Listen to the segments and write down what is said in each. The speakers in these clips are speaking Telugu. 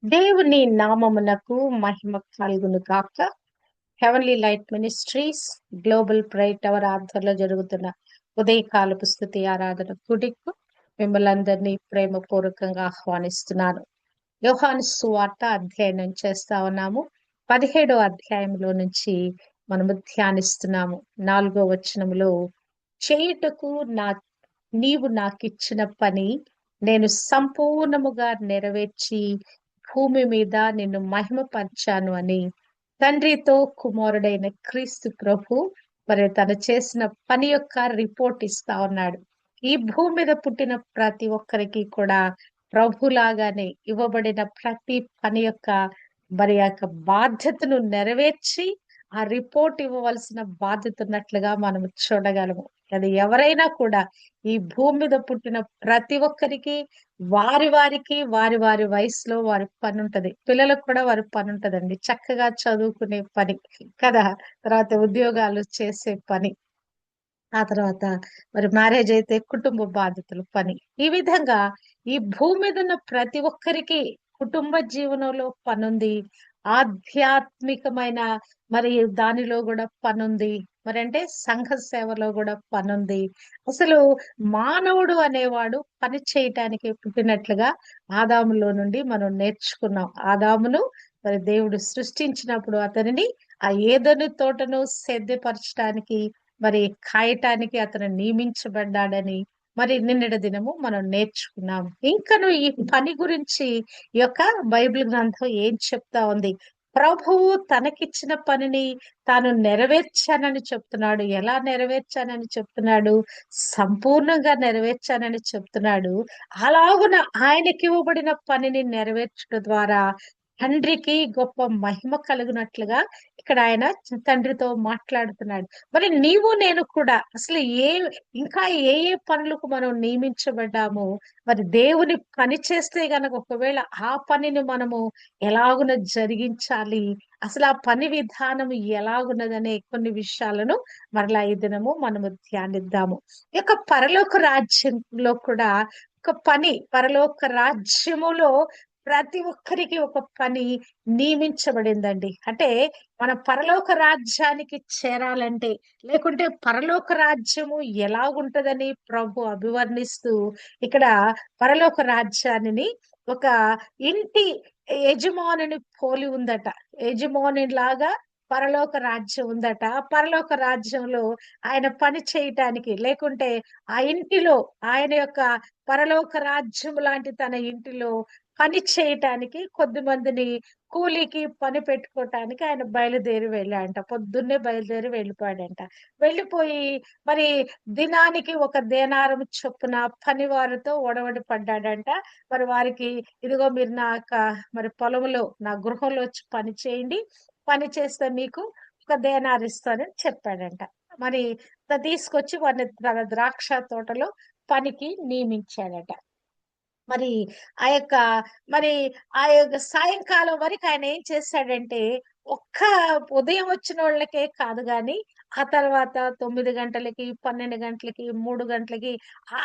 దేవుని నామమునకు మహిమ కలుగును గాక. Heavenly light ministries global prayer tower ఆధ్వర్యంలో జరుగుతున్న ఉదయకాలపు స్తుతి ఆరాధన కూడికు మిమ్మల్ని అందరినీ ప్రేమపూర్వకంగా ఆహ్వానిస్తున్నాను. యోహాను సువార్త అధ్యయనం చేస్తా ఉన్నాము. 17వ అధ్యాయంలో నుంచి మనము ధ్యానిస్తున్నాము. 4వ వచనములో, చేయుటకు నీవు నాకిచ్చిన పని నేను సంపూర్ణముగా నెరవేర్చి భూమి మీద నిన్ను మహిమపరిచాను అని తండ్రితో కుమారుడైన క్రీస్తు ప్రభు మరి తను చేసిన పని యొక్క రిపోర్ట్ ఇస్తా ఉన్నాడు. ఈ భూమి మీద పుట్టిన ప్రతి ఒక్కరికి కూడా ప్రభులాగానే ఇవ్వబడిన ప్రతి పని యొక్క మరి యొక్క బాధ్యతను నెరవేర్చి ఆ రిపోర్ట్ ఇవ్వవలసిన బాధ్యత ఉన్నట్లుగా మనం చూడగలము. అది ఎవరైనా కూడా ఈ భూమి మీద పుట్టిన ప్రతి ఒక్కరికి వారి వారి వయసులో వారి పని ఉంటది. పిల్లలకు కూడా వారి పని ఉంటదండి. చక్కగా చదువుకునే పని కదా, తర్వాత ఉద్యోగాలు చేసే పని, ఆ తర్వాత మరి మ్యారేజ్ అయితే కుటుంబ బాధ్యతలు పని. ఈ విధంగా ఈ భూమి మీద ఉన్న ప్రతి ఒక్కరికి కుటుంబ జీవనంలో పనుంది. ఆధ్యాత్మికమైన మరి దానిలో కూడా పనుంది. మరి అంటే సంఘ సేవలో కూడా పనుంది. అసలు మానవుడు అనేవాడు పని చేయటానికి పుట్టినట్లుగా ఆదాములో నుండి మనం నేర్చుకున్నాం. ఆదామును మరి దేవుడు సృష్టించినప్పుడు అతనిని ఆ ఏదెను తోటను సేద్యపరచడానికి మరి కాయటానికి అతను నియమించబడ్డాడని మరి నిన్నటి దినము మనం నేర్చుకున్నాం. ఇంకను ఈ పని గురించి ఈ యొక్క బైబిల్ గ్రంథం ఏం చెప్తా ఉంది? ప్రభువు తనకిచ్చిన పనిని తాను నెరవేర్చానని చెప్తున్నాడు. ఎలా నెరవేర్చానని చెప్తున్నాడు? సంపూర్ణంగా నెరవేర్చానని చెప్తున్నాడు. అలాగున ఆయనకి ఇవ్వబడిన పనిని నెరవేర్చడం ద్వారా తండ్రికి గొప్ప మహిమ కలుగునట్లుగా ఇక్కడ ఆయన తండ్రితో మాట్లాడుతున్నాడు. మరి నీవు నేను కూడా అసలు ఇంకా ఏ ఏ పనులకు మనం నియమించబడ్డామో, మరి దేవుని పని చేస్తే గనక ఒకవేళ ఆ పనిని మనము ఎలాగున జరిగించాలి, అసలు ఆ పని విధానం ఎలాగున్నదనే కొన్ని విషయాలను మరలా ఈ దినము మనము ధ్యానిద్దాము. ఈ యొక్క పరలోక రాజ్యంలో కూడా ఒక పని, పరలోక రాజ్యములో ప్రతి ఒక్కరికి ఒక పని నియమించబడిందండి. అంటే మన పరలోక రాజ్యానికి చేరాలంటే, లేకుంటే పరలోక రాజ్యము ఎలాగుంటదని ప్రభు అభివర్ణిస్తూ ఇక్కడ పరలోక రాజ్యాన్ని ఒక ఇంటి యజమానిని పోలి ఉందట. యజమాని లాగా పరలోక రాజ్యం ఉందట. పరలోక రాజ్యంలో ఆయన పని చేయటానికి, లేకుంటే ఆ ఇంటిలో ఆయన యొక్క పరలోక రాజ్యం లాంటి తన ఇంటిలో పని చేయటానికి కొద్ది మందిని కూలీకి పని పెట్టుకోవటానికి ఆయన బయలుదేరి వెళ్ళాడంట. పొద్దున్నే బయలుదేరి వెళ్ళిపోయాడంట. వెళ్ళిపోయి మరి దినానికి ఒక దేనారం చొప్పున పనివారితో ఒడవడి పడ్డాడంట. మరి వారికి, ఇదిగో మీరు నా మరి పొలంలో నా గృహంలో వచ్చి పని చేయండి, పని చేస్తే మీకు ఒక దేనారు ఇస్తానని చెప్పాడంట. మరి తీసుకొచ్చి వారిని తన ద్రాక్ష తోటలో పనికి నియమించాడట. మరి ఆ యొక్క మరి ఆ యొక్క సాయంకాలం వరకు ఆయన ఏం చేశాడంటే, ఒక్క ఉదయం వచ్చిన వాళ్ళకే కాదు గాని, ఆ తర్వాత 9 గంటలకి, 12 గంటలకి, 3 గంటలకి,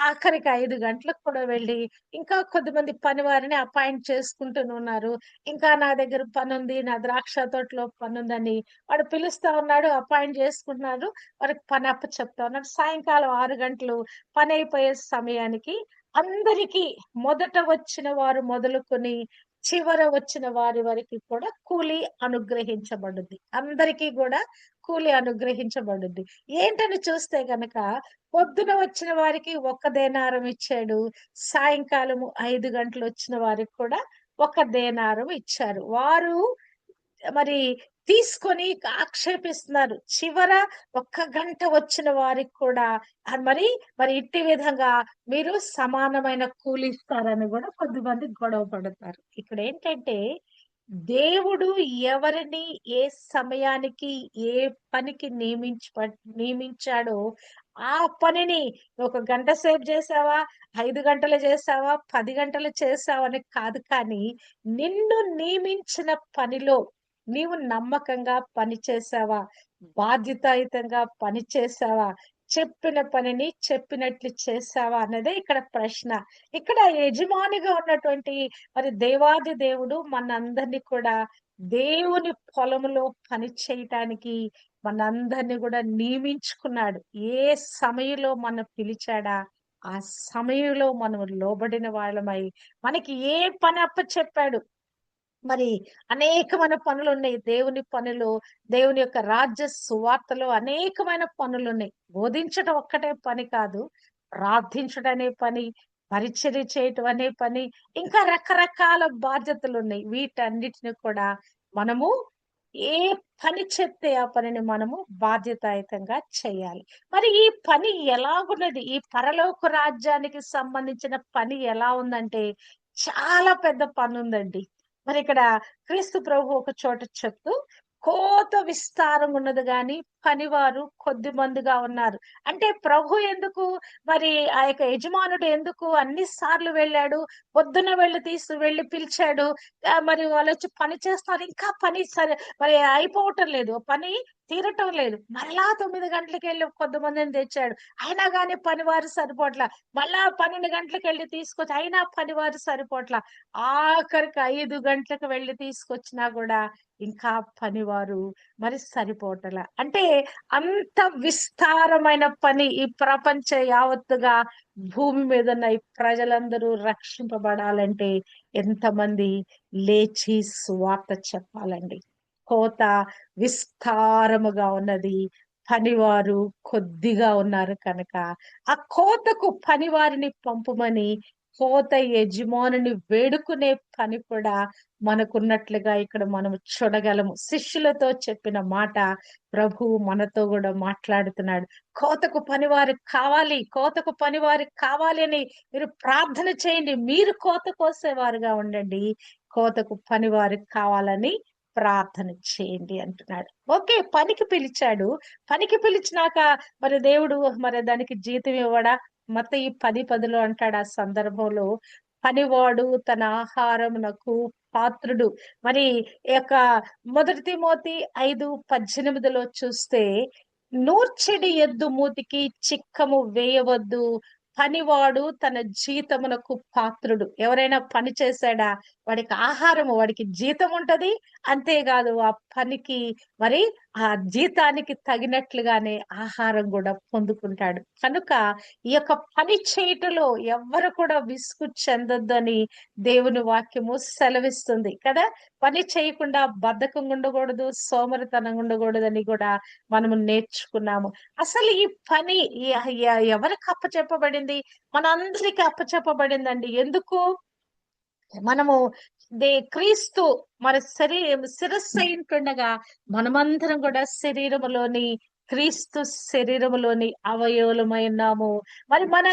ఆఖరికి 5 గంటలకు కూడా వెళ్ళి ఇంకా కొద్దిమంది పనివారిని అపాయింట్ చేసుకుంటూనున్నారు. ఇంకా నా దగ్గర పనుంది, నా ద్రాక్ష తోటలో పనుందని వాడు పిలుస్తా ఉన్నాడు, అపాయింట్ చేసుకుంటున్నారు. వారికి పని అప్పచెప్తా ఉన్నాడు. సాయంకాలం 6 గంటలు పని అయిపోయే సమయానికి అందరికీ, మొదట వచ్చిన వారు మొదలుకొని చివర వచ్చిన వారి వరకు కూడా కూలి అనుగ్రహించబడుద్ది. అందరికీ కూడా కూలి అనుగ్రహించబడుద్ది. ఏంటని చూస్తే గనక పొద్దున వచ్చిన వారికి ఒక దేనారం ఇచ్చాడు. సాయంకాలము 5 గంటలు వచ్చిన వారికి కూడా ఒక దేనారం ఇచ్చారు. వారు మరి తీసుకొని ఆక్షేపిస్తున్నారు. చివర ఒక్క గంట వచ్చిన వారికి కూడా మరి ఇట్టి విధంగా మీరు సమానమైన కూలి ఇస్తారని కూడా కొద్దిమంది గొడవ పడతారు. ఇక్కడ ఏంటంటే, దేవుడు ఎవరిని ఏ సమయానికి ఏ పనికి నియమించాడో ఆ పనిని ఒక గంట సేపు చేసావా, 5 గంటలు చేసావా, 10 గంటలు చేసావా అని కాదు, కానీ నిన్ను నియమించిన పనిలో నీవు నమ్మకంగా పని చేసావా, బాధ్యతాయుతంగా పని చేసావా, చెప్పిన పనిని చెప్పినట్లు చేసావా అన్నదే ఇక్కడ ప్రశ్న. ఇక్కడ యజమానిగా ఉన్నటువంటి మరి దేవాది దేవుడు మనందరినీ కూడా దేవుని పొలములో పని చేయటానికి మనందరినీ కూడా నియమించుకున్నాడు. ఏ సమయంలో మనం పిలిచాడా ఆ సమయంలో మనం లోబడిన వాళ్ళమై మనకి ఏ పని అప్పచెప్పాడు మరి అనేకమైన పనులున్నాయి. దేవుని పనులు, దేవుని యొక్క రాజ్య సువార్తలో అనేకమైన పనులున్నాయి. బోధించటం ఒక్కటే పని కాదు. ప్రార్థించడం అనే పని, పరిచర్య చేయటం అనే పని, ఇంకా రకరకాల బాధ్యతలున్నాయి. వీటన్నిటిని కూడా మనము ఏ పని చెప్తే ఆ పనిని మనము బాధ్యతాయుతంగా చేయాలి. మరి ఈ పని ఎలాగున్నది? ఈ పరలోక రాజ్యానికి సంబంధించిన పని ఎలా ఉందంటే చాలా పెద్ద పనుందండి. మరి ఇక్కడ క్రీస్తు ప్రభు ఒక చోట చెప్తూ కోత విస్తారం ఉన్నది గాని పనివారు కొద్ది మందిగా ఉన్నారు. అంటే ప్రభు ఎందుకు మరి ఆ యొక్క యజమానుడు ఎందుకు అన్ని సార్లు వెళ్ళాడు, పొద్దున వెళ్లి పిలిచాడు. మరి వాళ్ళొచ్చి పని చేస్తున్నారు. ఇంకా పని సరే మరి అయిపోవటం లేదు. పని తీరటం లేదు. మరలా 9 గంటలకెళ్ళి కొంతమందిని తెచ్చాడు. అయినా గాని పనివారు సరిపోట్ల. మళ్ళా 12 గంటలకెళ్ళి తీసుకొచ్చి అయినా పనివారు సరిపోట్ల. ఆఖరికి 5 గంటలకు వెళ్లి తీసుకొచ్చినా గూడా ఇంకా పనివారు మరి సరిపోవటంలా. అంటే అంత విస్తారమైన పని ఈ ప్రపంచ యావత్తుగా భూమి మీద ఉన్న ఈ ప్రజలందరూ రక్షింపబడాలంటే ఎంతమంది లేచి సువార్త చెప్పాలండి. కోత విస్తారముగా ఉన్నది. పనివారు కొద్దిగా ఉన్నారు కనుక ఆ కోతకు పనివారిని పంపమని కోత యజమానుని వేడుకునే పని కూడా మనకున్నట్లుగా ఇక్కడ మనం చూడగలము. శిష్యులతో చెప్పిన మాట ప్రభువు మనతో కూడా మాట్లాడుతున్నాడు. కోతకు పనివారికి కావాలి అని మీరు ప్రార్థన చేయండి. మీరు కోత కోసేవారుగా ఉండండి. కోతకు పనివారికి కావాలని ప్రార్థన చేయండి అంటున్నాడు. ఓకే, పనికి పిలిచాడు. పనికి పిలిచినాక మరి దేవుడు మరి దానికి జీతం ఇవ్వడా? మత్తయి 10:10 అంటాడు ఆ సందర్భంలో పనివాడు తన ఆహారమునకు పాత్రుడు. మరి ఈ యొక్క 1 తిమోతి 5:18 చూస్తే నూర్చెడి ఎద్దు మూతికి చిక్కము వేయవద్దు. పనివాడు తన జీతమునకు పాత్రుడు. ఎవరైనా పని చేశాడా వాడికి ఆహారము, వాడికి జీతం ఉంటది. అంతేకాదు ఆ పనికి మరి ఆ జీతానికి తగినట్లుగానే ఆహారం కూడా పొందుకుంటాడు. కనుక ఈ యొక్క పని చేయటంలో ఎవ్వరు కూడా విసుగు చెందొద్దని దేవుని వాక్యము సెలవిస్తుంది కదా. పని చేయకుండా బద్ధకంగా ఉండకూడదు, సోమరితనంగా ఉండకూడదని కూడా మనము నేర్చుకున్నాము. అసలు ఈ పని ఎవరికి అప్పచెప్పబడింది? మనందరికి అప్పచెప్పబడిందండి. ఎందుకు? మనము క్రీస్తు మన శిరస్సు అయింటుండగా మనమందరం కూడా శరీరములోని క్రీస్తు శరీరములోని అవయవములమై ఉన్నాము. మరి మన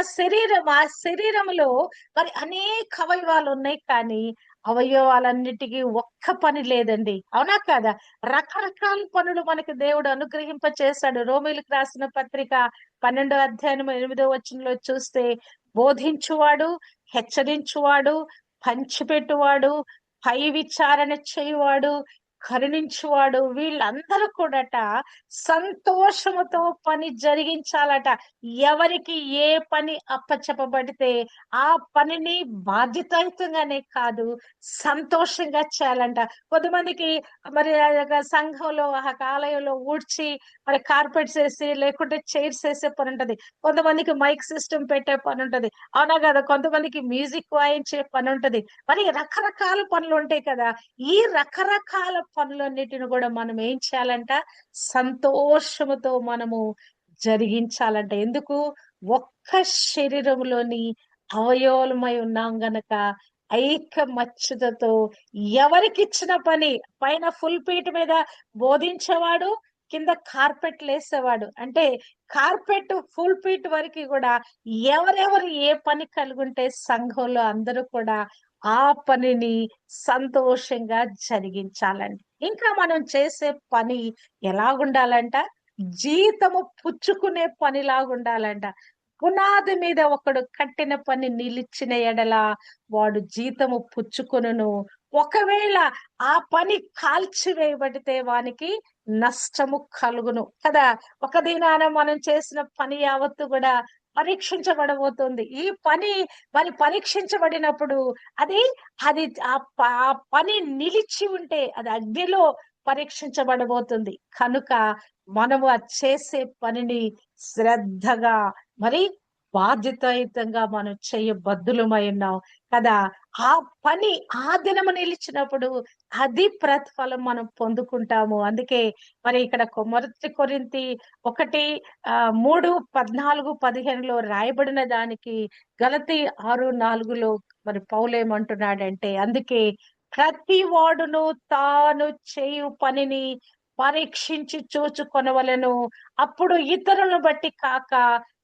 శరీరములో మరి అనేక అవయవాలు ఉన్నాయి కానీ అవయవాలన్నిటికీ ఒక్క పని లేదండి. అవునా కాదా? రకరకాల పనులు మనకి దేవుడు అనుగ్రహింప చేశాడు. రోమీయులకు రాసిన పత్రిక 12:8 చూస్తే బోధించువాడు, హెచ్చరించువాడు, పంచిపెట్టువాడు, పై విచారణ చేయువాడు, కరుణించువాడు వీళ్ళందరూ కూడాట సంతోషముతో పని జరిగించాలట. ఎవరికి ఏ పని అప్పచెప్పబడితే ఆ పనిని బాధ్యతాయుతంగానే కాదు సంతోషంగా చేయాలంట. కొంతమందికి మరి ఆ యొక్క సంఘంలో ఆ ఆలయంలో ఊడ్చి మరి కార్పెట్స్ వేసి లేకుంటే చైర్స్ వేసే పని ఉంటది. కొంతమందికి మైక్ సిస్టమ్ పెట్టే పని ఉంటది. అవునా కదా? కొంతమందికి మ్యూజిక్ వాయించే పని ఉంటది. మరి రకరకాల పనులు ఉంటాయి కదా. ఈ రకరకాల పనులన్నిటిని కూడా మనం ఏం చేయాలంట? సంతోషముతో మనము జరిగించాలంట. ఎందుకు? ఒక్క శరీరంలోని అవయవములమై ఉన్నాం గనక ఐకమత్యతతో ఎవరికిచ్చిన పని పైన ఫుల్ పీట మీద బోధించేవాడు, కింద కార్పెట్ లేసేవాడు. అంటే కార్పెట్ ఫుల్ పీట్ వరకు కూడా ఎవరెవరు ఏ పని కలిగుంటే సంఘంలో అందరూ కూడా ఆ పనిని సంతోషంగా జరిగించాలండి. ఇంకా మనం చేసే పని ఎలాగుండాలంట? జీతము పుచ్చుకునే పనిలాగుండాలంట. పునాది మీద ఒకడు కట్టిన పని నిలిచిన ఎడల వాడు జీతము పుచ్చుకొనును. ఒకవేళ ఆ పని కాల్చివేయబడితే వానికి నష్టము కలుగును కదా. ఒక దినాన మనం చేసిన పని యావత్తు కూడా పరీక్షించబడబోతుంది. ఈ పని మరి పరీక్షించబడినప్పుడు అది అది ఆ పని నిలిచి ఉంటే అది అగ్నిలో పరీక్షించబడబోతుంది. కనుక మనము ఆ చేసే పనిని శ్రద్ధగా మరి బాధ్యతాయుతంగా మనం చేయబద్దులమై ఉన్నాం కదా. ఆ పని ఆ దినము నిలిచినప్పుడు అది ప్రతిఫలం మనం పొందుకుంటాము. అందుకే మరి ఇక్కడ మొదటి కొరింథీ 1 3, 14, 15లో రాయబడిన దానికి గలతీ 6, 4లో మరి పౌలేమంటున్నాడంటే, అందుకే ప్రతి వాడును తాను చేయు పనిని పరీక్షించి చూచుకొనవలెను. అప్పుడు ఇతరులను బట్టి కాక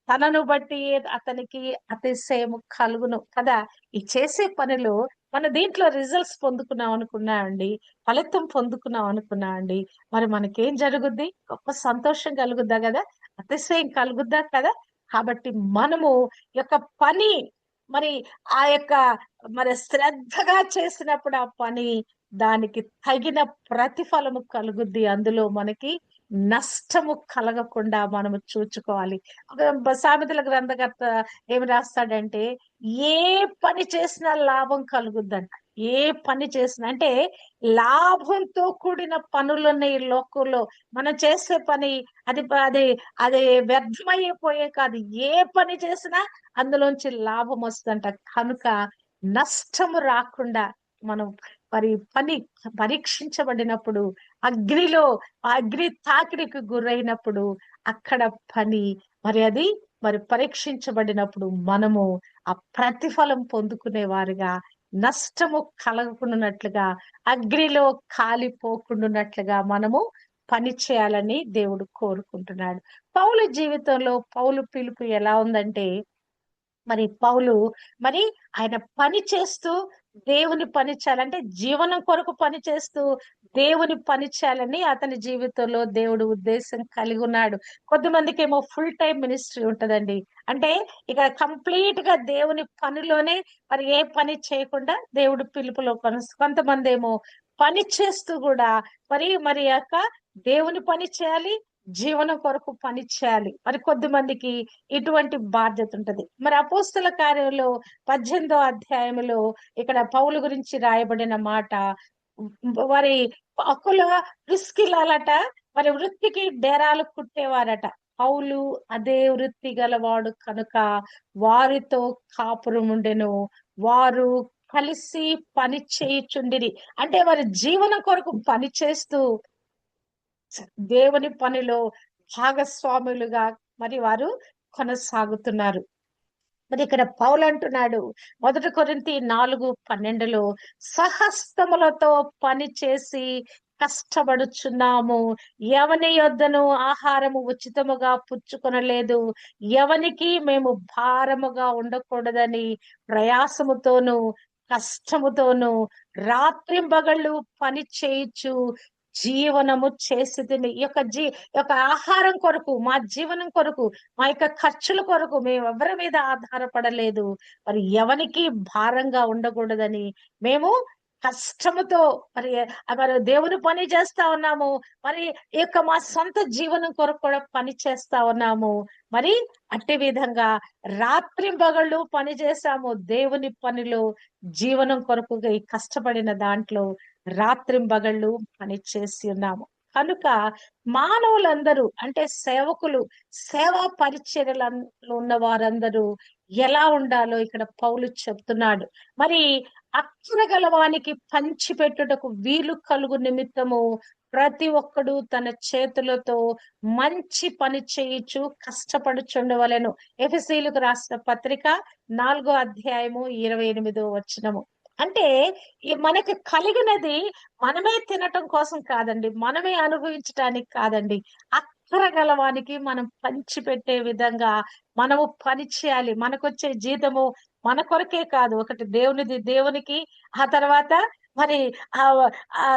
తనను బట్టి అతనికి అతిశయము కలుగును కదా. ఈ చేసే పనిలో మన దీంట్లో రిజల్ట్స్ పొందుకున్నాం అనుకున్నా అండి, ఫలితం పొందుకున్నాం అనుకున్నా అండి, మరి మనకేం జరుగుద్ది? గొప్ప సంతోషం కలుగుద్దా కదా, అతిశయం కలుగుద్దా కదా. కాబట్టి మనము యొక్క పని మరి ఆ యొక్క మరి శ్రద్ధగా చేసినప్పుడు ఆ పని దానికి తగిన ప్రతిఫలము కలుగుద్ది. అందులో మనకి నష్టము కలగకుండా మనము చూచుకోవాలి. సామెతల గ్రంథకర్త ఏమి రాస్తాడంటే, ఏ పని చేసినా లాభం కలుగుద్దంట. ఏ పని చేసినా అంటే లాభంతో కూడిన పనులున్న ఈ లోకంలో మనం చేసే పని అది అది అది వ్యర్థమైపోయే కాదు. ఏ పని చేసినా అందులోంచి లాభం వస్తుందంట. కనుక నష్టము రాకుండా మనం మరి పని పరీక్షించబడినప్పుడు అగ్నిలో ఆ అగ్ని తాకిడికి గురైనప్పుడు అక్కడ పని మరి అది మరి పరీక్షించబడినప్పుడు మనము ఆ ప్రతిఫలం పొందుకునే వారిగా, నష్టము కలగకుండానట్లుగా, అగ్నిలో కాలిపోకుండానట్లుగా మనము పని చేయాలని దేవుడు కోరుకుంటున్నాడు. పౌలు జీవితంలో పౌలు పిలుపు ఎలా ఉందంటే, మరి పౌలు మరి ఆయన పని చేస్తూ దేవుని పని చేయాలంటే జీవనం కొరకు పని చేస్తూ దేవుని పని చేయాలని అతని జీవితంలో దేవుడు ఉద్దేశం కలిగి ఉన్నాడు. కొంతమందికి ఏమో ఫుల్ టైం మినిస్ట్రీ ఉంటదండి. అంటే ఇక కంప్లీట్ గా దేవుని పనిలోనే మరి ఏ పని చేయకుండా దేవుడు పిలుపులో కొంతమంది ఏమో పని చేస్తూ కూడా మరి మరి యొక్క దేవుని పని చేయాలి, జీవనం కొరకు పని చేయాలి. మరి కొద్ది మందికి ఇటువంటి బాధ్యత ఉంటది. మరి అపోస్తల కార్యంలో 18వ అధ్యాయంలో ఇక్కడ పౌలు గురించి రాయబడిన మాట, వారి పక్కుల ప్రిస్కిల్లలట మరి వృత్తికి డేరాలు కుట్టేవారట. పౌలు అదే వృత్తి గలవాడు కనుక వారితో కాపురం ఉండెను. వారు కలిసి పని చేయుచుండిరి. అంటే వారి జీవనం కొరకు పని చేస్తూ దేవుని పనిలో భాగస్వాములుగా మరి వారు కొనసాగుతున్నారు. మరి ఇక్కడ పౌలు అంటున్నాడు, 1 కొరింథీ 4:12లో సహస్తములతో పని చేసి కష్టపడుచున్నాము. ఎవని యొద్దను ఆహారము ఉచితముగా పుచ్చుకొనలేదు. ఎవనికి మేము భారముగా ఉండకూడదని ప్రయాసముతోను కష్టముతోను రాత్రింబగళ్ళు పని చేయుచు జీవనము చేసితిమి. ఈ యొక్క ఆహారం కొరకు, మా జీవనం కొరకు, మా యొక్క ఖర్చుల కొరకు మేము ఎవరి మీద ఆధారపడలేదు. మరి ఎవనికి భారంగా ఉండకూడదని మేము కష్టముతో మరి మరి దేవుని పని చేస్తా ఉన్నాము. మరి ఈ యొక్క మా సొంత జీవనం కొరకు కూడా పని చేస్తా ఉన్నాము. మరి అట్టి విధంగా రాత్రింబగళ్ళు పని చేశాము. దేవుని పనిలో జీవనం కొరకుగా ఈ కష్టపడిన దాంట్లో రాత్రింబగళ్ళు పని చేసి ఉన్నాము. కనుక మానవులందరూ అంటే సేవకులు, సేవా పరిచర్యలలో ఉన్న వారందరూ ఎలా ఉండాలో ఇక్కడ పౌలు చెప్తున్నాడు. మరి అక్షర గలవానికి పంచిపెట్టుటకు వీలు కలుగు నిమిత్తము ప్రతి ఒక్కడు తన చేతులతో మంచి పని చేయుచు కష్టపడుచుండవలెను. ఎఫెసీయులకు రాసిన పత్రిక 4వ అధ్యాయము 28వ వచనము. అంటే మనకి కలిగినది మనమే తినటం కోసం కాదండి, మనమే అనుభవించటానికి కాదండి. అక్కర గలవానికి మనం పంచి పెట్టే విధంగా మనము పని చేయాలి. మనకొచ్చే జీతము మన కొరకే కాదు, ఒకటి దేవునిది దేవునికి, ఆ తర్వాత మరి ఆ ఆ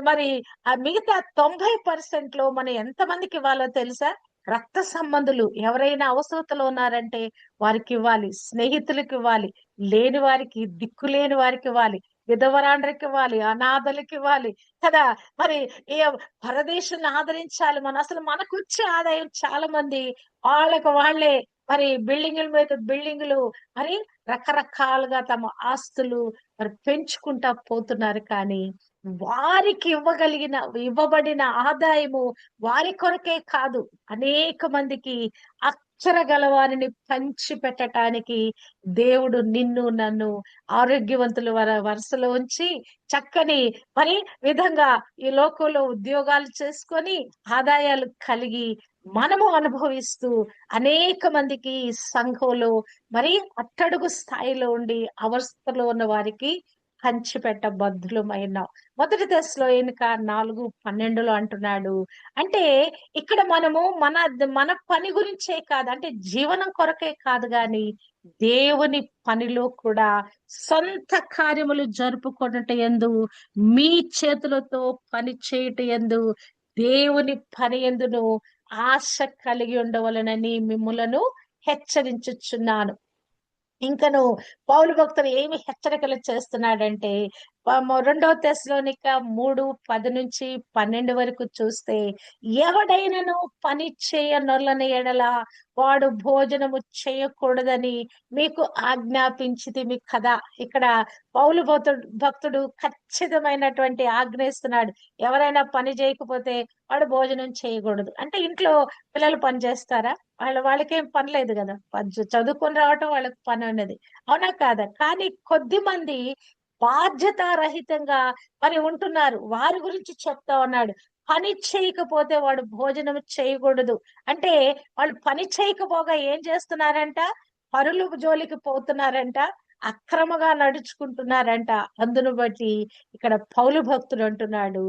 మరి ఆ మిగతా 90% మనం ఎంతమందికి ఇవ్వాలో తెలుసా? రక్త సంబంధులు ఎవరైనా అవసరతలో ఉన్నారంటే వారికి ఇవ్వాలి, స్నేహితులకు ఇవ్వాలి, లేని వారికి, దిక్కు లేని వారికి ఇవ్వాలి, విధవరాండ్రకి ఇవ్వాలి, అనాథలకి ఇవ్వాలి కదా. మరి ఈ పరదేశుల్ని ఆదరించాలి. అసలు మనకొచ్చే ఆదాయం చాలా మంది వాళ్ళకి వాళ్ళే మరి బిల్డింగుల మీద బిల్డింగులు మరి రకరకాలుగా తమ ఆస్తులు మరి పెంచుకుంటా పోతున్నారు. కానీ వారికి ఇవ్వబడిన ఆదాయము వారి కొరకే కాదు, అనేక మందికి అక్షర గలవారిని పంచి పెట్టటానికి దేవుడు నిన్ను నన్ను ఆరోగ్యవంతుల వరుసలో ఉంచి చక్కని మరి విధంగా ఈ లోకంలో ఉద్యోగాలు చేసుకొని ఆదాయాలు కలిగి మనము అనుభవిస్తూ అనేక మందికి ఈ సంఘంలో మరి అట్టడుగు స్థాయిలో ఉండి అవస్థలో ఉన్న వారికి పంచిపెట్ట బద్ధులమైనాం. మొదటి తెస్సలోనిక 4:12 అంటున్నాడు. అంటే ఇక్కడ మనము మన పని గురించే కాదు, అంటే జీవనం కొరకే కాదు గాని దేవుని పనిలో కూడా సొంత కార్యములు జరుపుకొనుట యందు మీ చేతులతో పని చేయుట యందు దేవుని పని యందును ఆశ కలిగి ఉండవలెనని మిమ్ములను హెచ్చరించుచున్నాను. ఇంకను పౌలు భక్తుడు ఏమి హెచ్చరికలు చేస్తున్నాడంటే 2 తెస్సలోనిక 3:10-12 వరకు చూస్తే, ఎవడైనను పని చేయనొల్లని ఎడల వాడు భోజనము చేయకూడదని మీకు ఆజ్ఞాపించితిమి కదా. ఇక్కడ పౌలు భక్తుడు ఖచ్చితమైనటువంటి ఆజ్ఞ ఇస్తున్నాడు. ఎవరైనా పని చేయకపోతే వాడు భోజనం చేయకూడదు. అంటే ఇంట్లో పిల్లలు పని చేస్తారా? వాళ్ళకేం పని లేదు కదా. చదువుకొని రావటం వాళ్ళకి పని ఉన్నది, అవునా కాదా? కానీ కొద్ది మంది బాధ్యతారహితంగా మరి ఉంటున్నారు. వారి గురించి చెప్తా ఉన్నాడు. పని చేయకపోతే వాడు భోజనం చేయకూడదు అంటే వాళ్ళు పని చేయకపోగా ఏం చేస్తున్నారంట? పరులు జోలికి పోతున్నారంట, అక్రమగా నడుచుకుంటున్నారంట. అందును బట్టి ఇక్కడ పౌలు భక్తుడు అంటున్నాడు,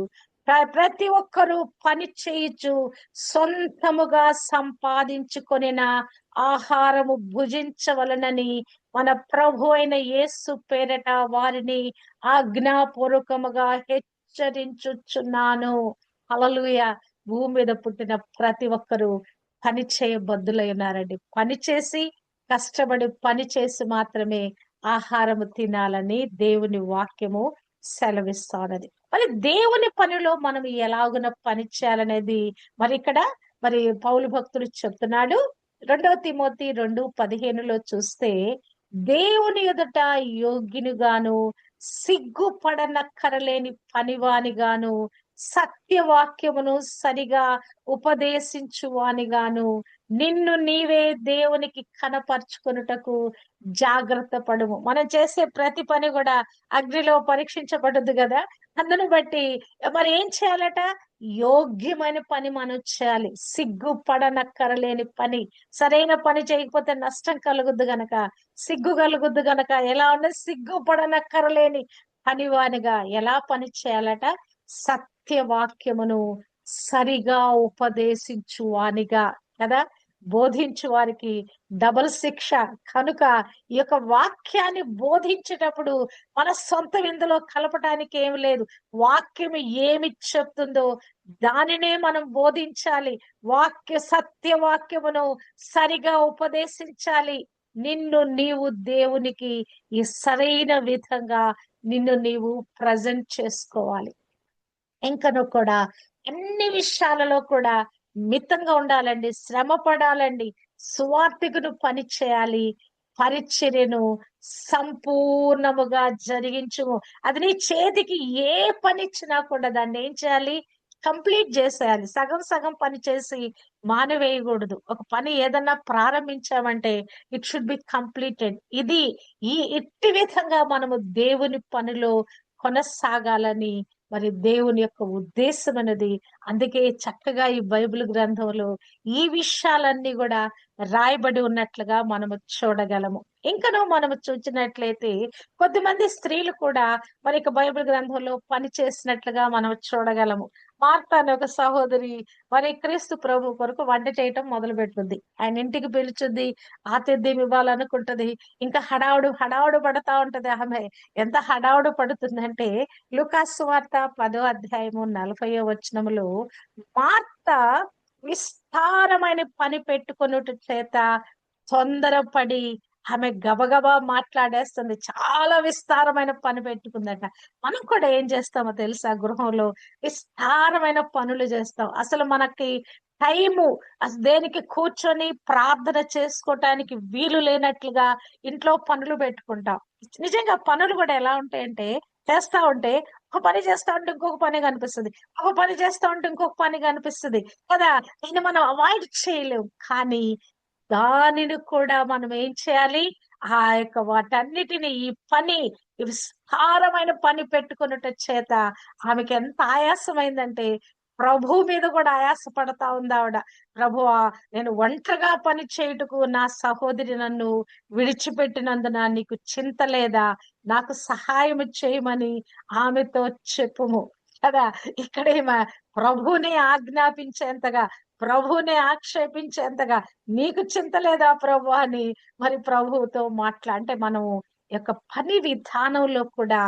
ప్రతి ఒక్కరూ పని చేయుచు సొంతముగా సంపాదించుకొనిన ఆహారము భుజించవలనని మన ప్రభు అయిన యేసు పేరట వారిని ఆజ్ఞాపూర్వకముగా హెచ్చరించుచున్నాను. హల్లెలూయా. భూమి మీద పుట్టిన ప్రతి ఒక్కరూ పని చేయబద్దులై ఉన్నారండి. పని చేసి కష్టపడి పని చేసి మాత్రమే ఆహారము తినాలని దేవుని వాక్యము సెలవిస్తున్నది. మరి దేవుని పనిలో మనం ఎలాగున పని చేయాలనేది మరి ఇక్కడ మరి పౌలు భక్తుడు చెప్తున్నాడు. 2 తిమోతి 2:15 చూస్తే, దేవుని ఎదుట యోగ్యునిగాను సిగ్గుపడనక్కరలేని పనివానిగాను సత్యవాక్యమును సరిగా ఉపదేశించువానిగాను నిన్ను నీవే దేవునికి కనపరుచుకొనుటకు జాగ్రత్త పడుము. మనం చేసే ప్రతి పని కూడా అగ్నిలో పరీక్షించబడదు కదా. అందును బట్టి మరి ఏం చేయాలట? యోగ్యమైన పని మనం చేయాలి. సిగ్గుపడనక్కరలేని పని. సరైన పని చేయకపోతే నష్టం కలుగుద్దు గనక, సిగ్గు కలుగుద్దు గనక ఎలా ఉన్నది? సిగ్గుపడనక్కరలేని పనివానిగా ఎలా పని చేయాలట? సత్యవాక్యమును సరిగా ఉపదేశించువానిగా కదా. బోధించు వారికి డబల్ శిక్ష కనుక ఈ యొక్క వాక్యాన్ని బోధించేటప్పుడు మన సొంతం ఇందులో కలపటానికి ఏమి లేదు. వాక్యం ఏమి చెప్తుందో దానినే మనం బోధించాలి. సత్యవాక్యమును సరిగా ఉపదేశించాలి. నిన్ను నీవు దేవునికి ఈ సరైన విధంగా నిన్ను నీవు ప్రజెంట్ చేసుకోవాలి. ఇంకను కూడా అన్ని విషయాలలో కూడా మితంగా ఉండాలండి, శ్రమ పడాలండి, సువార్తికును పని చేయాలి, పరిచర్యను సంపూర్ణముగా జరిగించుము. అది నీ చేతికి ఏ పని ఇచ్చినా కూడా దాన్ని ఏం చేయాలి? కంప్లీట్ చేసేయాలి. సగం సగం పని చేసి మానవేయకూడదు. ఒక పని ఏదన్నా ప్రారంభించామంటే ఇట్ షుడ్ బి కంప్లీటెడ్. ఇట్టి విధంగా మనము దేవుని పనిలో కొనసాగాలని మరి దేవుని యొక్క ఉద్దేశం అనేది. అందుకే చక్కగా ఈ బైబిల్ గ్రంథంలో ఈ విషయాలన్నీ కూడా రాయబడి ఉన్నట్లుగా మనము చూడగలము. ఇంకనూ మనము చూసినట్లయితే కొద్దిమంది స్త్రీలు కూడా మరి బైబిల్ గ్రంథంలో పని చేసినట్లుగా మనం చూడగలము. మార్తా అనే ఒక సహోదరి మరి క్రీస్తు ప్రభు కొరకు వంట చేయటం మొదలు పెడుతుంది. ఆయన ఇంటికి పిలుచుద్ది, ఆతిథ్యం ఇవ్వాలనుకుంటది. ఇంకా హడావుడు పడతా ఉంటది. ఆమె ఎంత హడావుడు పడుతుందంటే లూకాసు సువార్త 10:40 మార్త విస్తారమైన పని పెట్టుకొనుట చేత తొందరపడి ఆమె గబగబా మాట్లాడేస్తుంది. చాలా విస్తారమైన పని పెట్టుకుందట. మనం కూడా ఏం చేస్తామో తెలుసా? గృహంలో విస్తారమైన పనులు చేస్తాం. అసలు మనకి టైము దేనికి కూర్చొని ప్రార్థన చేసుకోవటానికి వీలు లేనట్లుగా ఇంట్లో పనులు పెట్టుకుంటాం. నిజంగా పనులు కూడా ఎలా ఉంటాయంటే, చేస్తా ఉంటే ఒక పని చేస్తా ఉంటే ఇంకొక పని కనిపిస్తది. ఒక పని చేస్తా ఉంటే ఇంకొక పని కనిపిస్తది కదా! దీన్ని మనం అవాయిడ్ చేయలేం. కానీ దానిని కూడా మనం ఏం చేయాలి? ఆ యొక్క వాటన్నిటిని ఈ విస్తారమైన పని పెట్టుకొనుట చేత ఆమెకి ఎంత ఆయాసమైందంటే, ప్రభువు మీద కూడా ఆయాస పడతా ఉందావిడ. ప్రభువా, నేను ఒంటరిగా పని చేయుటకు నా సహోదరి నన్ను విడిచిపెట్టినందున నీకు చింత లేదా? నాకు సహాయము చేయమని ఆమెతో చెప్పుము. కదా! ఇక్కడ ప్రభువుని ఆజ్ఞాపించేంతగా, ప్రభువుని ఆక్షేపించేంతగా నీకు చింత లేదా ప్రభు అని మరి ప్రభువుతో అంటే మనము యొక్క పని విధానంలో కూడా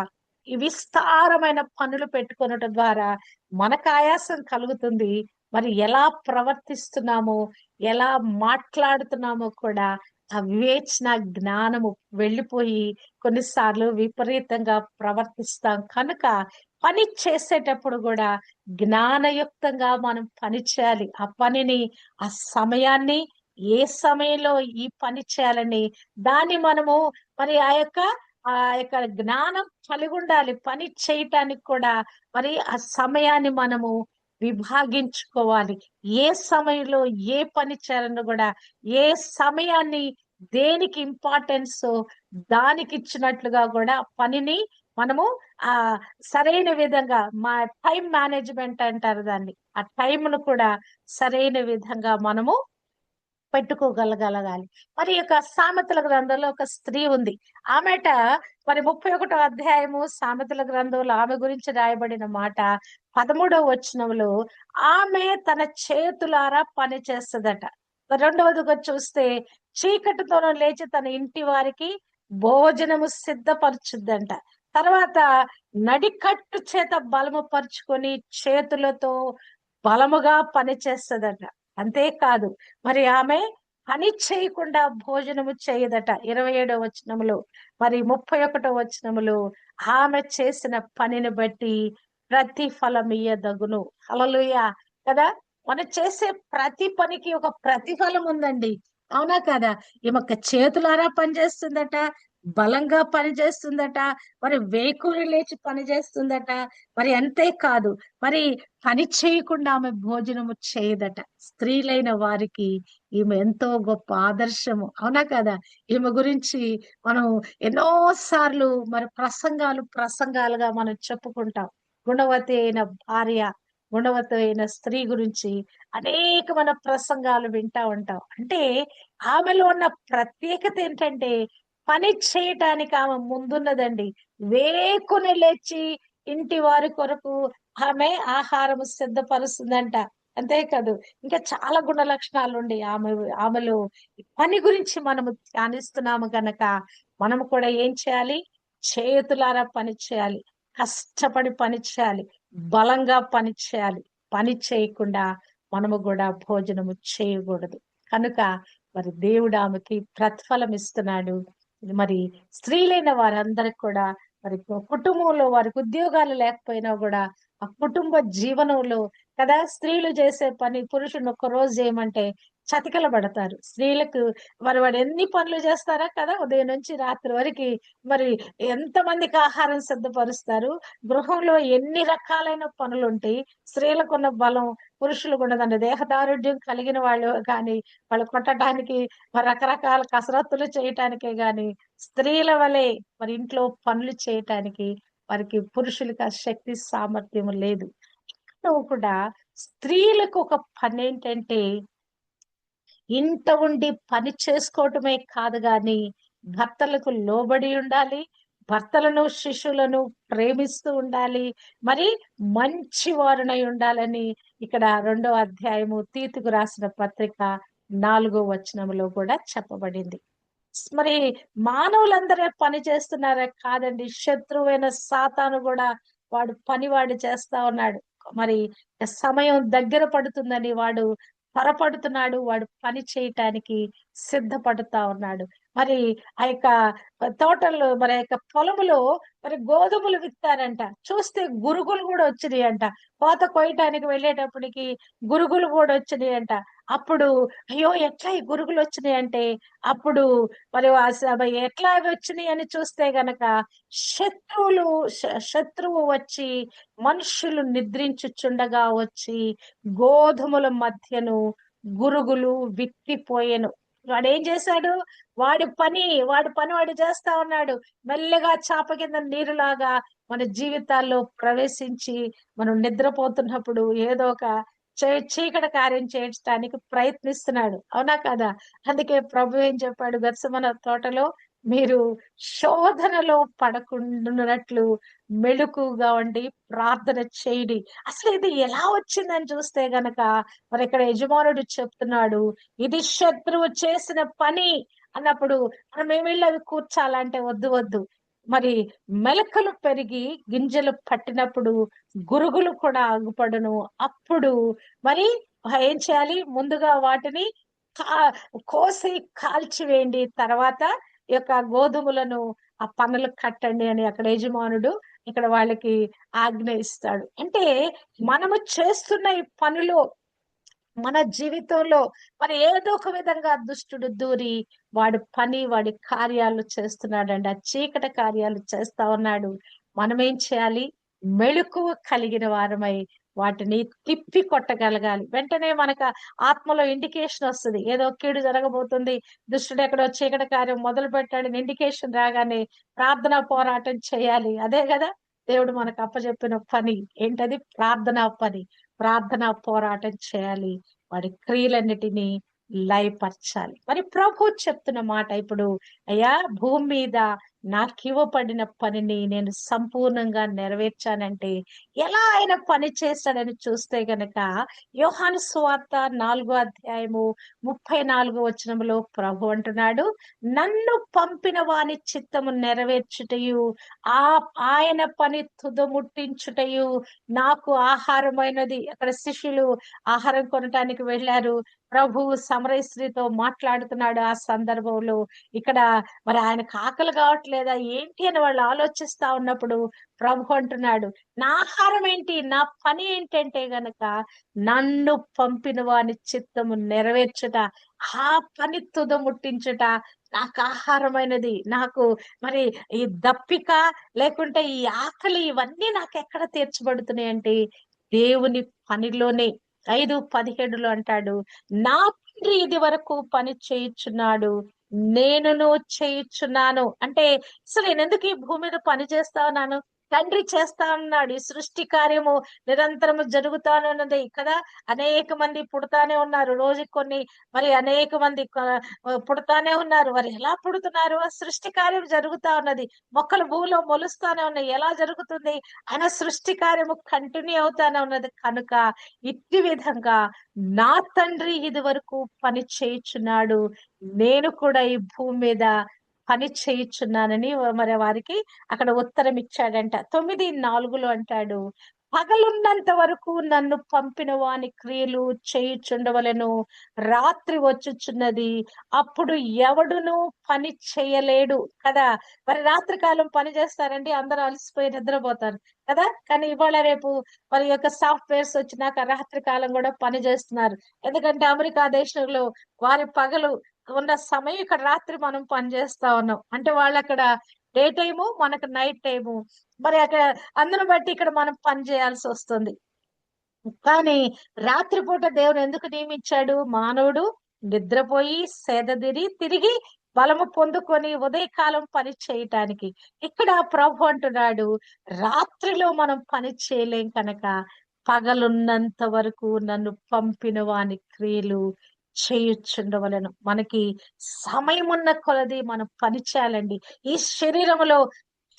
ఈ విస్తారమైన పనులు పెట్టుకొనటం ద్వారా మనకు ఆయాసం కలుగుతుంది. మరి ఎలా ప్రవర్తిస్తున్నామో, ఎలా మాట్లాడుతున్నామో కూడా ఆ వివేచన జ్ఞానము వెళ్ళిపోయి కొన్నిసార్లు విపరీతంగా ప్రవర్తిస్తాం కనుక పని చేసేటప్పుడు కూడా జ్ఞానయుక్తంగా మనం పని చేయాలి. ఆ పనిని, ఆ సమయాన్ని ఏ సమయంలో ఈ పని చేయాలని దాన్ని మనము మరి ఆ యొక్క జ్ఞానం కలిగి ఉండాలి. పని చేయటానికి కూడా మరి ఆ సమయాన్ని మనము విభాగించుకోవాలి. ఏ సమయంలో ఏ పని చేయాలని కూడా, ఏ సమయాన్ని దేనికి ఇంపార్టెన్సో దానికి ఇచ్చినట్లుగా కూడా పనిని మనము ఆ సరైన విధంగా టైం మేనేజ్మెంట్ అంటారు దాన్ని. ఆ టైంను కూడా సరైన విధంగా మనము పెట్టుకోగలగాలి. మరి యొక్క సామెతల గ్రంథంలో ఒక స్త్రీ ఉంది. ఆమెట మరి 31వ అధ్యాయము సామెతల గ్రంథంలో ఆమె గురించి రాయబడిన మాట 13వ వచనంలో, ఆమె తన చేతులారా పని చేస్తదట. రెండవదిగా చూస్తే చీకటితోనే లేచి తన ఇంటి వారికి భోజనము సిద్ధపరచుద్దంట. తర్వాత నడికట్టు చేత బలము పరుచుకొని చేతులతో బలముగా పని చేస్తదట. అంతేకాదు, మరి ఆమె పని చేయకుండా భోజనము చేయదట. 27వ వచనములో, మరి 31వ వచనములో ఆమె చేసిన పనిని బట్టి ప్రతిఫలమియ్యదగును. హల్లెలూయా! కదా! మనం చేసే ప్రతి పనికి ఒక ప్రతిఫలం ఉందండి. అవునా కదా? ఈమె చేతులారా పని చేస్తుందట, బలంగా పని చేస్తుందట, మరి వేకువనే లేచి పని చేస్తుందట. మరి అంతే కాదు, మరి పని చేయకుండా ఆమె భోజనము చేయదట. స్త్రీలైన వారికి ఈమె ఎంతో గొప్ప ఆదర్శము. అవునా కదా? ఈమె గురించి మనం ఎన్నో సార్లు మరి ప్రసంగాలుగా మనం చెప్పుకుంటాం. గుణవతి అయిన భార్య, గుణవతి అయిన స్త్రీ గురించి అనేకమైన ప్రసంగాలు వింటా ఉంటాం. అంటే ఆమెలో ఉన్న ప్రత్యేకత ఏంటంటే, పని చేయటానికి ఆమె ముందున్నదండి. వేకున లేచి ఇంటి వారి కొరకు ఆమె ఆహారము సిద్ధపరుస్తుందంట. అంతే కాదు, ఇంకా చాలా గుణ లక్షణాలుండి ఆమెలో పని గురించి మనము ధ్యానిస్తున్నాము గనక, మనము కూడా ఏం చేయాలి? చేతులారా పని చేయాలి. కష్టపడి పని చేయాలి. బలంగా పని చేయాలి. పని చేయకుండా మనము కూడా భోజనము చేయకూడదు. కనుక మరి దేవుడు ఆమెకి ప్రతిఫలం ఇస్తున్నాడు. మరి స్త్రీలైన వారందరికి కూడా మరి కుటుంబంలో వారికి ఉద్యోగాలు లేకపోయినా కూడా ఆ కుటుంబ జీవనంలో కదా, స్త్రీలు చేసే పని పురుషుని ఒక్క రోజు చేయమంటే చతికిల పడతారు. స్త్రీలకు మరి వాడు ఎన్ని పనులు చేస్తారా కదా, ఉదయం నుంచి రాత్రి వరకు మరి ఎంతమందికి ఆహారం సిద్ధపరుస్తారు. గృహంలో ఎన్ని రకాలైన పనులుంటాయి. స్త్రీలకున్న బలం పురుషులకు ఉండదండి. దేహదారుఢ్యం కలిగిన వాళ్ళు కానీ, వాళ్ళు కొట్టడానికి మరి రకరకాల కసరత్తులు చేయటానికే గాని, స్త్రీల వలె మరి ఇంట్లో పనులు చేయటానికి వారికి పురుషులకి ఆ శక్తి సామర్థ్యం లేదు. నువ్వు కూడా స్త్రీలకు ఒక పనేంటంటే, ఇంట ఉండి పని చేసుకోవటమే కాదు గాని, భర్తలకు లోబడి ఉండాలి. భర్తలను, శిష్యులను ప్రేమిస్తూ ఉండాలి. మరి మంచి వారునై ఉండాలని ఇక్కడ 2వ అధ్యాయము తీతుకు రాసిన పత్రిక 4వ వచనంలో కూడా చెప్పబడింది. మరి మానవులందరే పని చేస్తున్నారా? కాదండి. శత్రువైన సాతాను కూడా వాడు చేస్తా ఉన్నాడు. మరి సమయం దగ్గర పడుతుందని వాడు త్వరపడుతున్నాడు. వాడు పని చేయటానికి సిద్ధపడుతా ఉన్నాడు. మరి ఆ యొక్క తోటల్లో మరి ఆ యొక్క పొలములో మరి గోధుమలు విత్తారంట. చూస్తే గురుగులు కూడా వచ్చినాయంట. కోత కొయ్యటానికి వెళ్ళేటప్పటికి గురుగులు కూడా వచ్చినాయంట. అప్పుడు అయ్యో ఎట్లా ఈ గురుగులు వచ్చినాయి అంటే, అప్పుడు మరి ఎట్లా అవి వచ్చినాయి అని చూస్తే గనక శత్రువులు శత్రువు వచ్చి మనుషులు నిద్రించుచుండగా వచ్చి గోధుమల మధ్యను గురుగులు విప్పిపోయెను. వాడేం చేశాడు? వాడి పని వాడు చేస్తా ఉన్నాడు. మెల్లగా చాప కింద నీరులాగా మన జీవితాల్లో ప్రవేశించి మనం నిద్రపోతున్నప్పుడు ఏదో ఒక చీకటి కార్యం చేయడానికి ప్రయత్నిస్తున్నాడు. అవునా కదా? అందుకే ప్రభు ఏం చెప్పాడు గెత్సేమనే తోటలో, మీరు శోధనలో పడకుండానట్లు మెలకువగా ఉండి ప్రార్థన చేయండి. అసలు ఇది ఎలా వచ్చిందని చూస్తే గనక మరి ఇక్కడ యజమానుడు చెప్తున్నాడు, ఇది శత్రువు చేసిన పని అన్నప్పుడు మనం ఏమి వెళ్ళి అవి కూర్చాలంటే వద్దు వద్దు. మరి మెలకలు పెరిగి గింజలు పట్టినప్పుడు గురుగులు కూడా ఆగుపడును. అప్పుడు మరి ఏం చేయాలి? ముందుగా వాటిని కా కోసి కాల్చివేయండి. తర్వాత ఈ యొక్క గోధుమలను ఆ పనలకు కట్టండి అని అక్కడ యజమానుడు ఇక్కడ వాళ్ళకి ఆజ్ఞ ఇస్తాడు. అంటే మనము చేస్తున్న ఈ పనిలో మన జీవితంలో మరి ఏదో ఒక విధంగా దుష్టుడు దూరి వాడి కార్యాలు చేస్తున్నాడండి. ఆ చీకటి కార్యాలు చేస్తా ఉన్నాడు. మనమేం చేయాలి? మెళకువ కలిగిన వారమై వాటిని తిప్పి కొట్టగలగాలి. వెంటనే మనకు ఆత్మలో ఇండికేషన్ వస్తది. ఏదో కీడు జరగబోతుంది, దుష్టుడు ఎక్కడో చీకటి కార్యం మొదలు పెట్టాడని ఇండికేషన్ రాగానే ప్రార్థనా పోరాటం చేయాలి. అదే కదా దేవుడు మనకు అప్పచెప్పిన పని. ఏంటది? ప్రార్థనా పని. ప్రార్థనా పోరాటం చేయాలి. వాడి క్రియలన్నిటినీ లయపరచాలి. మరి ప్రభు చెప్తున్న మాట ఇప్పుడు, అయ్యా భూమి మీద నాకివ్వబడిన పనిని నేను సంపూర్ణంగా నెరవేర్చానంటే ఎలా ఆయన పని చేస్తాడని చూస్తే గనక యోహాను సువార్త 4 అధ్యాయము 34 ప్రభు అంటున్నాడు, నన్ను పంపిన వాని చిత్తము నెరవేర్చుటయు ఆ ఆయన పని తుదముట్టించుటయు నాకు ఆహారమైనది. అక్కడ శిష్యులు ఆహారం కొనటానికి వెళ్ళారు. ప్రభువు సమరయ స్త్రీతో మాట్లాడుతున్నాడు ఆ సందర్భంలో. ఇక్కడ మరి ఆయనకు ఆకలి కావట్లేదా ఏంటి అని వాళ్ళు ఆలోచిస్తా ఉన్నప్పుడు ప్రభు అంటున్నాడు, నా ఆహారం ఏంటి? నా పని ఏంటంటే గనక నన్ను పంపిన వాని చిత్తము నెరవేర్చుట, ఆ పని తుదముట్టించుట నాకు ఆహారమైనది. నాకు మరి ఈ దప్పిక లేకుంటే ఈ ఆకలి ఇవన్నీ నాకు ఎక్కడ తీర్చబడుతున్నాయి అంటే దేవుని పనిలోనే. 5:17 అంటాడు, నా తండ్రి ఇది వరకు పని చేయుచున్నాడు, నేనును చేయుచున్నాను. అంటే అసలు నేను ఎందుకు ఈ భూమి మీద పని చేస్తా ఉన్నాను? తండ్రి చేస్తా ఉన్నాడు. ఈ సృష్టి కార్యము నిరంతరము జరుగుతానే ఉన్నది కదా. అనేక మంది పుడతానే ఉన్నారు. రోజుకి కొన్ని మరి అనేక మంది పుడతానే ఉన్నారు. మరి ఎలా పుడుతున్నారు? ఆ సృష్టి కార్యం జరుగుతా ఉన్నది. మొక్కలు భూమిలో మొలుస్తానే ఉన్నాయి. ఎలా జరుగుతుంది? ఆయన సృష్టి కార్యము కంటిన్యూ అవుతానే ఉన్నది. కనుక ఇట్టి విధంగా నా తండ్రి ఇది వరకు పని చేయుచున్నాడు, నేను కూడా ఈ భూమి మీద పని చేయుచున్నానని మరి వారికి అక్కడ ఉత్తరం ఇచ్చాడంట. 9:4 అంటాడు, పగలున్నంత వరకు నన్ను పంపిన వాని క్రియలు చేయుచుండవలెను, రాత్రి వచ్చుచున్నది, అప్పుడు ఎవడును పని చేయలేడు కదా. మరి రాత్రి కాలం పని చేస్తారండి, అందరూ అలసిపోయి నిద్రపోతారు కదా. కానీ ఇవాళ రేపు మరి యొక్క సాఫ్ట్వేర్స్ వచ్చినాక రాత్రి కాలం కూడా పని చేస్తున్నారు. ఎందుకంటే అమెరికా దేశంలో వారి పగలు ఉన్న సమయం ఇక్కడ రాత్రి మనం పని చేస్తా ఉన్నాం. అంటే వాళ్ళు అక్కడ డే టైము, మనకు నైట్ టైము. మరి అక్కడ అందును బట్టి ఇక్కడ మనం పని చేయాల్సి వస్తుంది. కానీ రాత్రిపూట దేవుడు ఎందుకు నియమించాడు? మానవుడు నిద్రపోయి సేదదీరి తిరిగి బలము పొందుకొని ఉదయకాలం పని చేయటానికి. ఇక్కడ ప్రభు అంటున్నాడు, రాత్రిలో మనం పని చేయలేం కనుక పగలున్నంత వరకు నన్ను పంపిన వాని క్రియలు చేయుచుండవలెను. మనకి సమయం ఉన్న కొలది మనం పని చేయాలండి. ఈ శరీరములో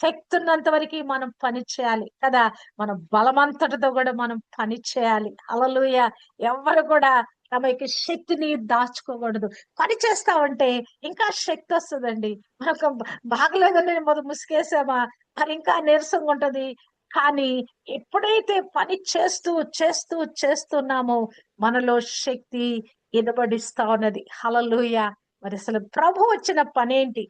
శక్తి ఉన్నంత వరకు మనం పని చేయాలి కదా. మన బలమంతటితో కూడా మనం పని చేయాలి. హల్లెలూయా. ఎవ్వరు కూడా తమ యొక్క శక్తిని దాచుకోకూడదు. పని చేస్తా ఉంటే ఇంకా శక్తి వస్తదండి. మనకు బాగలేదని ముసుగేసామా మరి ఇంకా నీరసంగా ఉంటది. కానీ ఎప్పుడైతే పని చేస్తూ చేస్తున్నామో మనలో శక్తి ఇనబడిస్తా ఉన్నది. హల్లెలూయా. మరి అసలు ప్రభు వచ్చిన పనేంటి?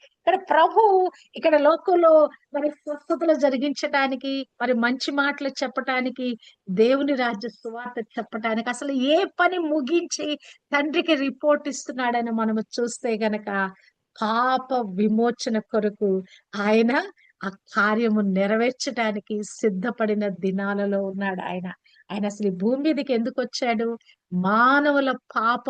ఇక్కడ లోకంలో మరి స్వస్థతలు జరిగించటానికి, మరి మంచి మాటలు చెప్పటానికి, దేవుని రాజ్య సువార్త చెప్పటానికి అసలు ఏ పని ముగించి తండ్రికి రిపోర్ట్ ఇస్తున్నాడని మనము చూస్తే గనక పాప విమోచన కొరకు ఆయన ఆ కార్యము నెరవేర్చడానికి సిద్ధపడిన దినాలలో ఉన్నాడు ఆయన. ఆయన అసలు ఈ భూమి మీదకి ఎందుకు వచ్చాడు? మానవుల పాప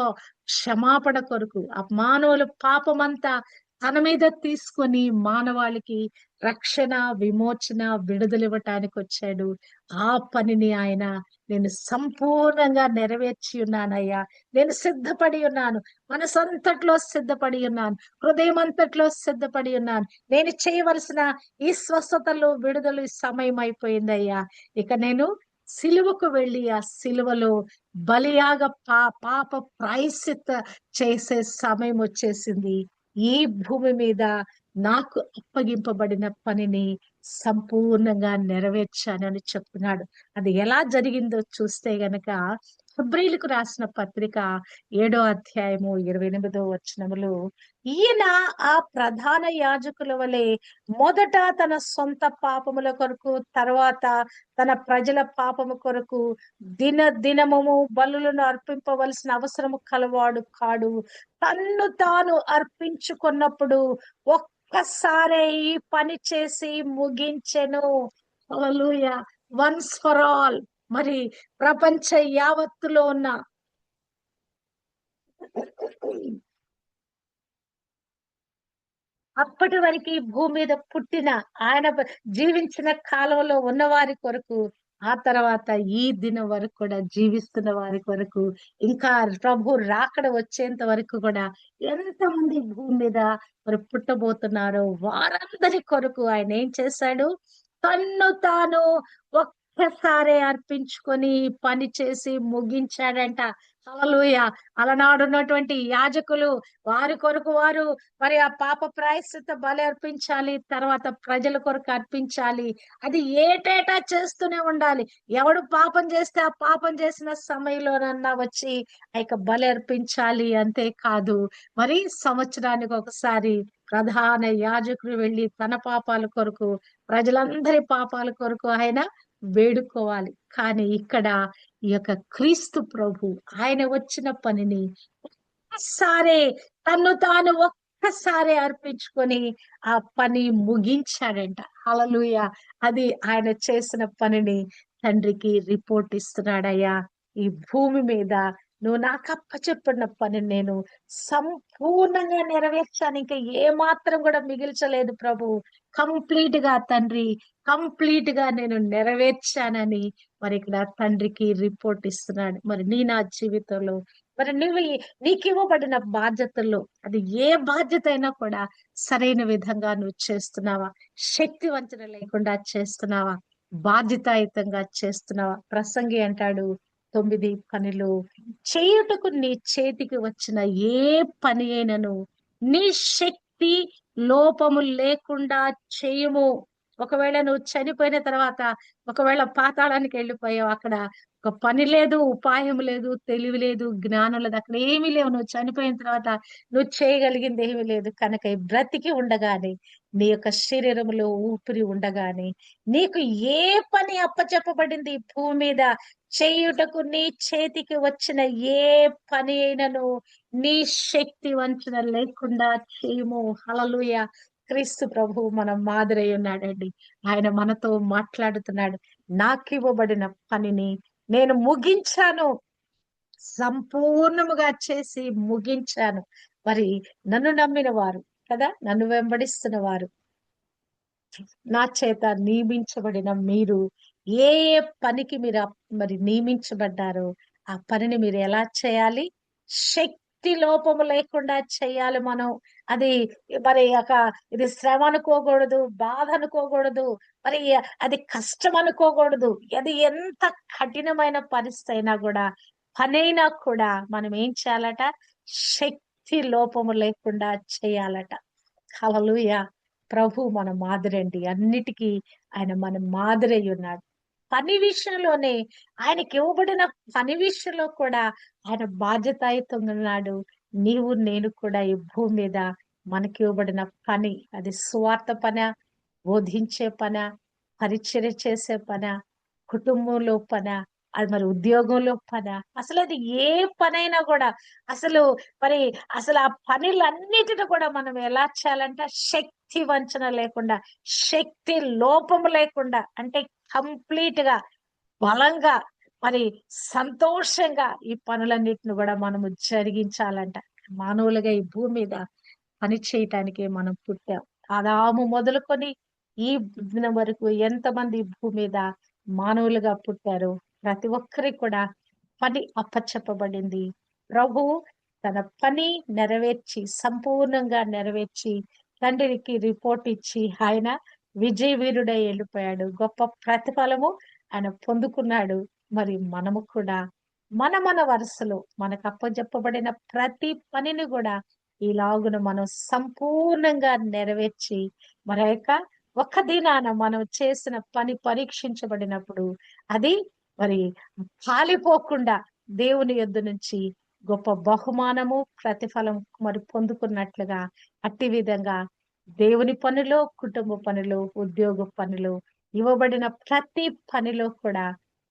క్షమాపణ కొరకు, ఆ మానవుల పాపమంతా తన మీద తీసుకొని మానవాళికి రక్షణ, విమోచన, విడుదల ఇవ్వటానికి వచ్చాడు. ఆ పనిని ఆయన, నేను సంపూర్ణంగా నెరవేర్చి ఉన్నానయ్యా, నేను సిద్ధపడి ఉన్నాను, మనసంతట్లో సిద్ధపడి ఉన్నాను, హృదయం అంతట్లో సిద్ధపడి ఉన్నాను, నేను చేయవలసిన ఈ స్వస్థతలు, విడుదల సమయం అయిపోయిందయ్యా. ఇక నేను సిలువకు వెళ్ళి ఆ సిలువలో బలియాగ పాప ప్రాయశ్చిత్త చేసే సమయం వచ్చేసింది. ఈ భూమి మీద నాకు అప్పగింపబడిన పనిని సంపూర్ణంగా నెరవేర్చానని చెప్తున్నాడు. అది ఎలా జరిగిందో చూస్తే గనక హెబ్రీయులకు రాసిన పత్రిక 7వ అధ్యాయము 28వ వచనములో, ఈయన ఆ ప్రధాన యాజకుల వలె మొదట తన సొంత పాపముల కొరకు, తర్వాత తన ప్రజల పాపము కొరకు దినము బలులను అర్పింపవలసిన అవసరము కలవాడు కాడు. తన్ను తాను అర్పించుకున్నప్పుడు ఒక్కసారే ఈ పని చేసి ముగించెను. హల్లెలూయా! Once for all. మరి ప్రపంచ యావత్తులో ఉన్న అప్పటి వరకు ఈ భూమి మీద పుట్టిన ఆయన జీవించిన కాలంలో ఉన్న వారి కొరకు, ఆ తర్వాత ఈ దినం వరకు కూడా జీవిస్తున్న వారి కొరకు, ఇంకా ప్రభు రాకడ వచ్చేంత వరకు కూడా ఎంతమంది భూమి మీద మరి పుట్టబోతున్నారో వారందరి కొరకు ఆయన ఏం చేశాడు? తన్ను తాను ఒక్కసారే అర్పించుకొని పని చేసి ముగించాడంట. హల్లెలూయా! అలనాడు ఉన్నటువంటి యాజకులు వారి కొరకు వారు మరి ఆ పాప ప్రాయశ్చిత్త బలి అర్పించాలి, తర్వాత ప్రజల కొరకు అర్పించాలి. అది ఏటేటా చేస్తూనే ఉండాలి. ఎవడు పాపం చేస్తే ఆ పాపం చేసిన సమయంలోనన్నా వచ్చి ఆ యొక్క బలి అర్పించాలి. అంతేకాదు, మరి సంవత్సరానికి ఒకసారి ప్రధాన యాజకుడు వెళ్ళి తన పాపాల కొరకు, ప్రజలందరి పాపాల కొరకు ఆయన వేడుకోవాలి. కానీ ఇక్కడ ఈ యొక్క క్రీస్తు ప్రభు ఆయన వచ్చిన పనిని ఒక్కసారే, తన్ను తాను ఒక్కసారే అర్పించుకొని ఆ పని ముగించాడంట. హల్లెలూయా! అది ఆయన చేసిన పనిని తండ్రికి రిపోర్ట్ ఇస్తున్నాడయ్యా. ఈ భూమి మీద నువ్వు నాకు అప్పచెప్పిన పని నేను సంపూర్ణంగా నెరవేర్చాను. ఇంకా ఏ మాత్రం కూడా మిగిల్చలేదు ప్రభు. కంప్లీట్ గా తండ్రి, కంప్లీట్ గా నేను నెరవేర్చానని మరి ఇక్కడ తండ్రికి రిపోర్ట్ ఇస్తున్నాడు. మరి నా జీవితంలో మరి నీకు ఇవ్వబడిన బాధ్యతల్లో అది ఏ బాధ్యత అయినా కూడా సరైన విధంగా నువ్వు చేస్తున్నావా? శక్తి వంచన లేకుండా చేస్తున్నావా? బాధ్యతాయుతంగా చేస్తున్నావా? ప్రసంగి అంటాడు 9 పనిలో, చేయుటకు నీ చేతికి వచ్చిన ఏ పని అయినను నీ శక్తి లోపము లేకుండా చేయము. ఒకవేళ నువ్వు చనిపోయిన తర్వాత, ఒకవేళ పాతాళానికి వెళ్ళిపోయావు, అక్కడ ఒక పని లేదు, ఉపాయం లేదు, తెలివి లేదు, జ్ఞానం లేదు, అక్కడ ఏమీ లేవు. నువ్వు చనిపోయిన తర్వాత నువ్వు చేయగలిగింది ఏమీ లేదు. కనుక ఈ బ్రతికి ఉండగానే, నీ యొక్క శరీరంలో ఊపిరి ఉండగానే, నీకు ఏ పని అప్పచెప్పబడింది ఈ భూమి మీద చేయుటకు నీ చేతికి వచ్చిన ఏ పని అయినను నీ శక్తి వంచన లేకుండా చేయము. హల్లెలూయా! క్రీస్తు ప్రభువు మన మాదిరి అయి ఉన్నాడండి. ఆయన మనతో మాట్లాడుతున్నాడు. నాకివ్వబడిన పనిని నేను ముగించాను, సంపూర్ణముగా చేసి ముగించాను. మరి నన్ను నమ్మిన వారు కదా, నన్ను వెంబడిస్తున్న వారు, నా చేత నియమించబడిన మీరు ఏ ఏ పనికి మీరు మరి నియమించబడ్డారో ఆ పనిని మీరు ఎలా చేయాలి? శక్తి లోపము లేకుండా చేయాలి మనం. అది మరి ఇది శ్రమ అనుకోకూడదు, బాధ అనుకోకూడదు, మరి అది కష్టం అనుకోకూడదు. అది ఎంత కఠినమైన పరిస్థితి అయినా కూడా, పనైనా కూడా మనం ఏం చేయాలట? శక్తి లోపము లేకుండా చేయాలట. హల్లెలూయా! ప్రభు మన మాదిరి అండి. అన్నిటికీ ఆయన మన మాదిరి అయి ఉన్నాడు. పని విషయంలోనే, ఆయనకి ఇవ్వబడిన పని విషయంలో కూడా ఆయన బాధ్యతాయుతంగా ఉన్నాడు. నీవు నేను కూడా ఈ భూమి మీద మనకి ఇవ్వబడిన పని, అది స్వార్థ పనా, బోధించే పనా, పరిచర్య చేసే పనా, కుటుంబంలో పనా, అది మరి ఉద్యోగంలో పనా, అసలు అది ఏ పనైనా కూడా అసలు మరి అసలు ఆ పనులన్నిటిని కూడా మనం ఎలా చేయాలంటే శక్తి వంచన లేకుండా, శక్తి లోపము లేకుండా, అంటే కంప్లీట్ గా బలంగా మరి సంతోషంగా ఈ పనులన్నిటిని కూడా మనము జరిగించాలంట. మానవులుగా ఈ భూమి మీద పని చేయటానికి మనం పుట్టాం. ఆదాము మొదలుకొని ఈ దినం వరకు ఎంతమంది ఈ భూమి మీద మానవులుగా పుట్టారో ప్రతి ఒక్కరికి కూడా పని అప్పచెప్పబడింది. ప్రభువు తన పని నెరవేర్చి సంపూర్ణంగా నెరవేర్చి తండ్రికి రిపోర్ట్ ఇచ్చి ఆయన విజయ వీరుడై వెళ్ళిపోయాడు. గొప్ప ప్రతిఫలము ఆయన పొందుకున్నాడు. మరి మనము కూడా మన వరుసలో మనకు అప్పజెప్పబడిన ప్రతి పనిని కూడా ఈలాగున మనం సంపూర్ణంగా నెరవేర్చి మరి ఆ యొక్క ఒక్క దినాన మనం చేసిన పని పరీక్షించబడినప్పుడు అది మరి కాలిపోకుండా దేవుని యొద్ద నుంచి గొప్ప బహుమానము ప్రతిఫలం మరి పొందుకున్నట్లుగా అట్టి విధంగా దేవుని పనిలో, కుటుంబ పనిలో, ఉద్యోగ పనిలో ఇవ్వబడిన ప్రతి పనిలో కూడా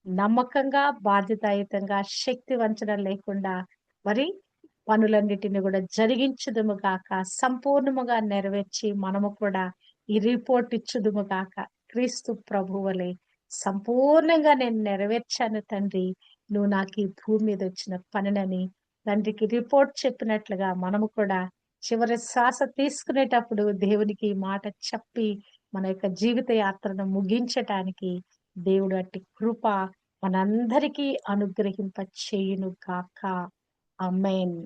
నమ్మకంగా, బాధ్యతాయుతంగా, శక్తి వంచన లేకుండా మరి పనులన్నిటిని కూడా జరిగించుదుము గాక, సంపూర్ణముగా నెరవేర్చి మనము కూడా ఈ రిపోర్ట్ ఇచ్చుదుము గాక. క్రీస్తు ప్రభువలే సంపూర్ణంగా నేను నెరవేర్చాను తండ్రి, నువ్వు నాకు ఈ భూమి మీద వచ్చిన పనినని తండ్రికి రిపోర్ట్ చెప్పినట్లుగా మనము కూడా చివరి శ్వాస తీసుకునేటప్పుడు దేవునికి ఈ మాట చెప్పి మన యొక్క జీవిత యాత్రను ముగించటానికి దేవుడు అట్టి కృప మనందరికీ అనుగ్రహింప చేయును గాక. ఆమేన్.